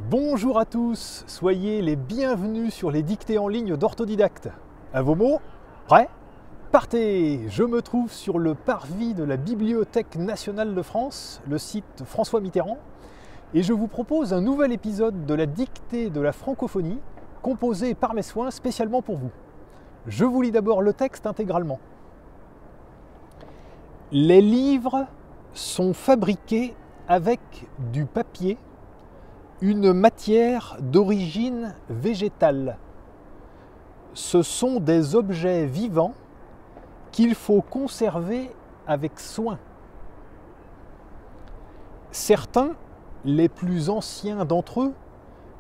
Bonjour à tous, soyez les bienvenus sur les dictées en ligne d'Orthodidacte. À vos mots, prêts? Partez! Je me trouve sur le parvis de la Bibliothèque nationale de France, le site François Mitterrand, et je vous propose un nouvel épisode de la dictée de la francophonie, composé par mes soins spécialement pour vous. Je vous lis d'abord le texte intégralement. Les livres sont fabriqués avec du papier, une matière d'origine végétale. Ce sont des objets vivants qu'il faut conserver avec soin. Certains, les plus anciens d'entre eux,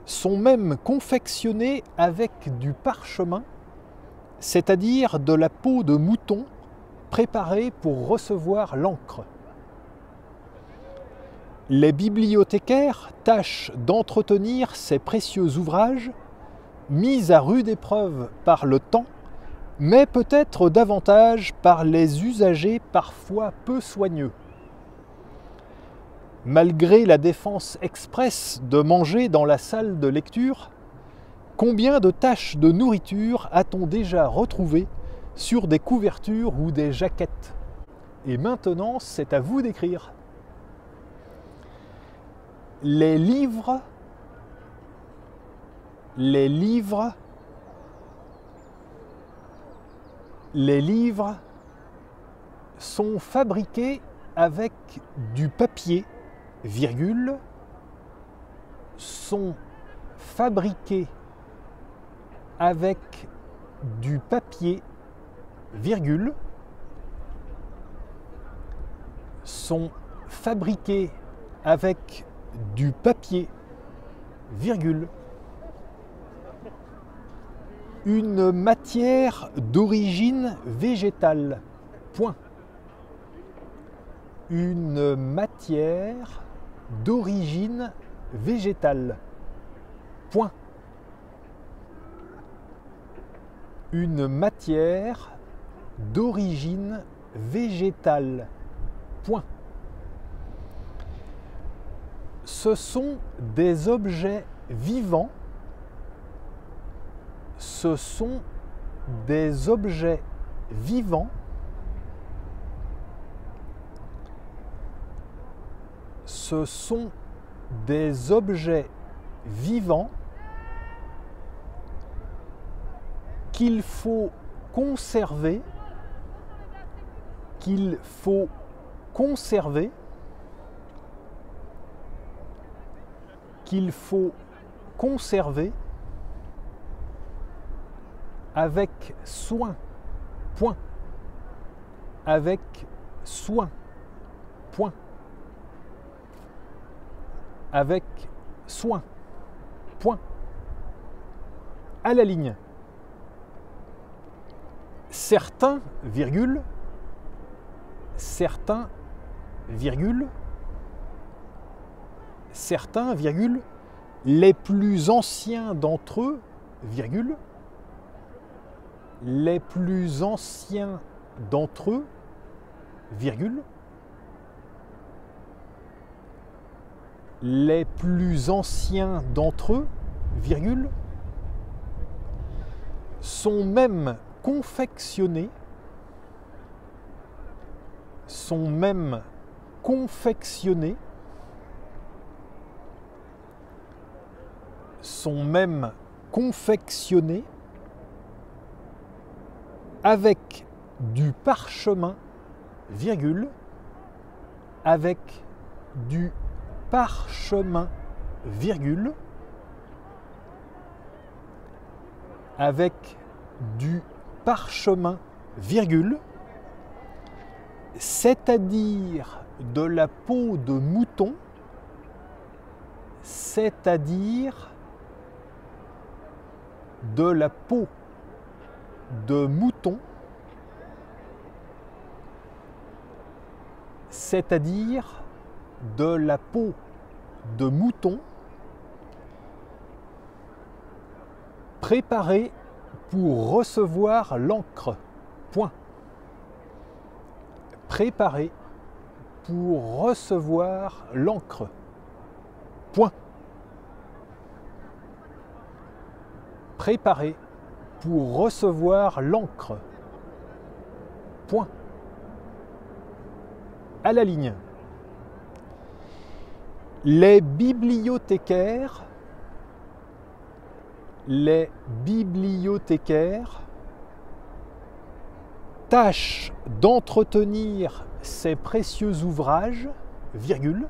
sont même confectionnés avec du parchemin, c'est-à-dire de la peau de mouton préparée pour recevoir l'encre. Les bibliothécaires tâchent d'entretenir ces précieux ouvrages, mis à rude épreuve par le temps, mais peut-être davantage par les usagers parfois peu soigneux. Malgré la défense expresse de manger dans la salle de lecture, combien de taches de nourriture a-t-on déjà retrouvées sur des couvertures ou des jaquettes? Et maintenant, c'est à vous d'écrire. Les livres sont fabriqués avec du papier, virgule, sont fabriqués avec du papier, virgule, sont fabriqués avec du papier, virgule, une matière d'origine végétale, point. Une matière d'origine végétale, point. Une matière d'origine végétale, point. Ce sont des objets vivants. Ce sont des objets vivants. Ce sont des objets vivants qu'il faut conserver, qu'il faut conserver, qu'il faut conserver avec soin, point, avec soin, point, avec soin, point, à la ligne. Certains, virgule, certains, virgule, certains, virgule, les plus anciens d'entre eux, virgule, les plus anciens d'entre eux, virgule, les plus anciens d'entre eux, virgule, sont même confectionnés, sont même confectionnés, sont même confectionnés avec du parchemin, virgule, avec du parchemin, virgule, avec du parchemin, virgule, c'est-à-dire de la peau de mouton, c'est-à-dire de la peau de mouton, c'est-à-dire de la peau de mouton, préparée pour recevoir l'encre, point. Préparée pour recevoir l'encre, point. préparé pour recevoir l'encre. Point. À la ligne. Les bibliothécaires tâchent d'entretenir ces précieux ouvrages, virgule,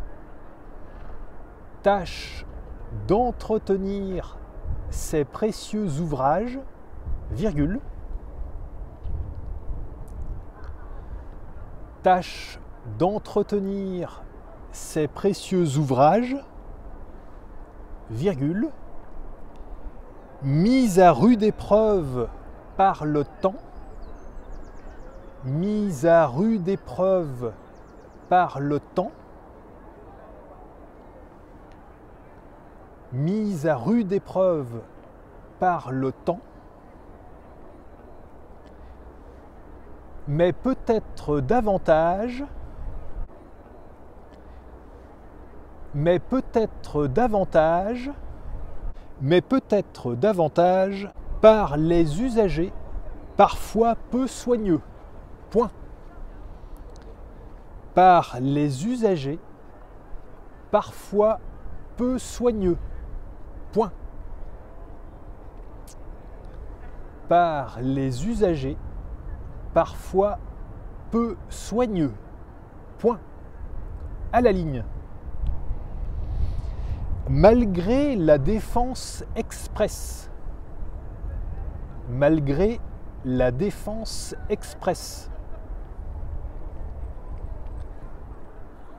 tâchent d'entretenir ces précieux ouvrages, virgule, tâchent d'entretenir ces précieux ouvrages, virgule, mis à rude épreuve par le temps, mis à rude épreuve par le temps, mis à rude épreuve par le temps, mais peut-être davantage, par les usagers parfois peu soigneux. Point. Par les usagers parfois peu soigneux. Point. Par les usagers parfois peu soigneux. Point. À la ligne. Malgré la défense expresse. Malgré la défense expresse.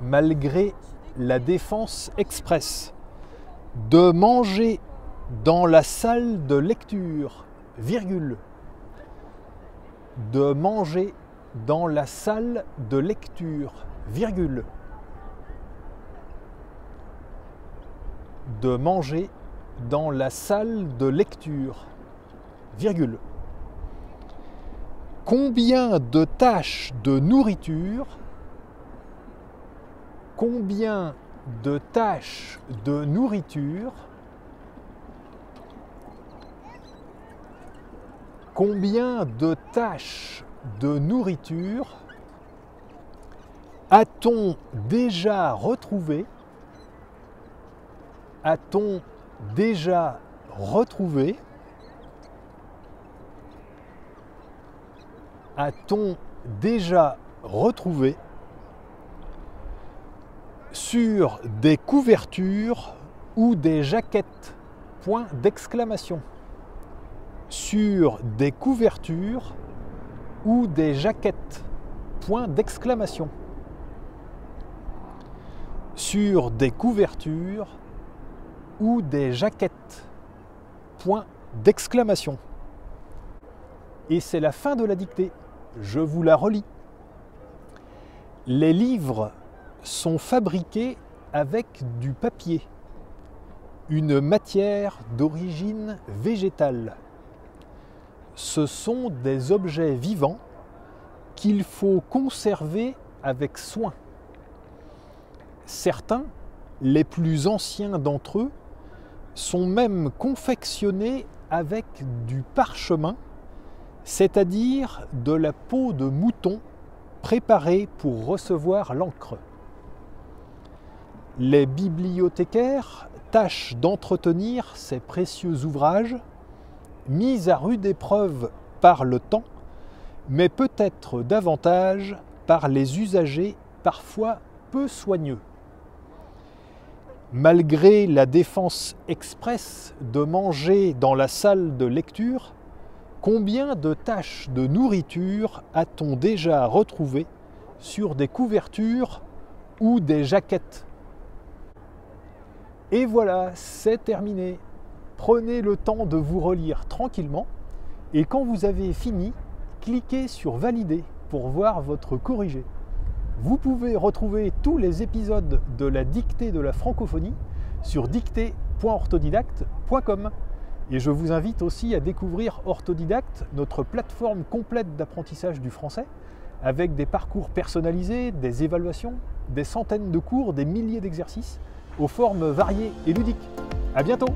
Malgré la défense expresse. De manger dans la salle de lecture, virgule. De manger dans la salle de lecture, virgule. De manger dans la salle de lecture, virgule. Combien de tâches de nourriture, combien de tâches de nourriture, combien de tâches de nourriture a-t-on déjà retrouvé, a-t-on déjà retrouvé, a-t-on déjà retrouvé sur des couvertures ou des jaquettes, point d'exclamation. Sur des couvertures ou des jaquettes, point d'exclamation. Sur des couvertures ou des jaquettes, point d'exclamation. Et c'est la fin de la dictée. Je vous la relis. Les livres sont fabriqués avec du papier, une matière d'origine végétale. Ce sont des objets vivants qu'il faut conserver avec soin. Certains, les plus anciens d'entre eux, sont même confectionnés avec du parchemin, c'est-à-dire de la peau de mouton préparée pour recevoir l'encre. Les bibliothécaires tâchent d'entretenir ces précieux ouvrages, mis à rude épreuve par le temps, mais peut-être davantage par les usagers parfois peu soigneux. Malgré la défense expresse de manger dans la salle de lecture, combien de tâches de nourriture a-t-on déjà retrouvé sur des couvertures ou des jaquettes? Et voilà, c'est terminé. Prenez le temps de vous relire tranquillement et quand vous avez fini, cliquez sur Valider pour voir votre corrigé. Vous pouvez retrouver tous les épisodes de la dictée de la francophonie sur dictée.orthodidacte.com. Et je vous invite aussi à découvrir Orthodidacte, notre plateforme complète d'apprentissage du français, avec des parcours personnalisés, des évaluations, des centaines de cours, des milliers d'exercices, aux formes variées et ludiques. À bientôt!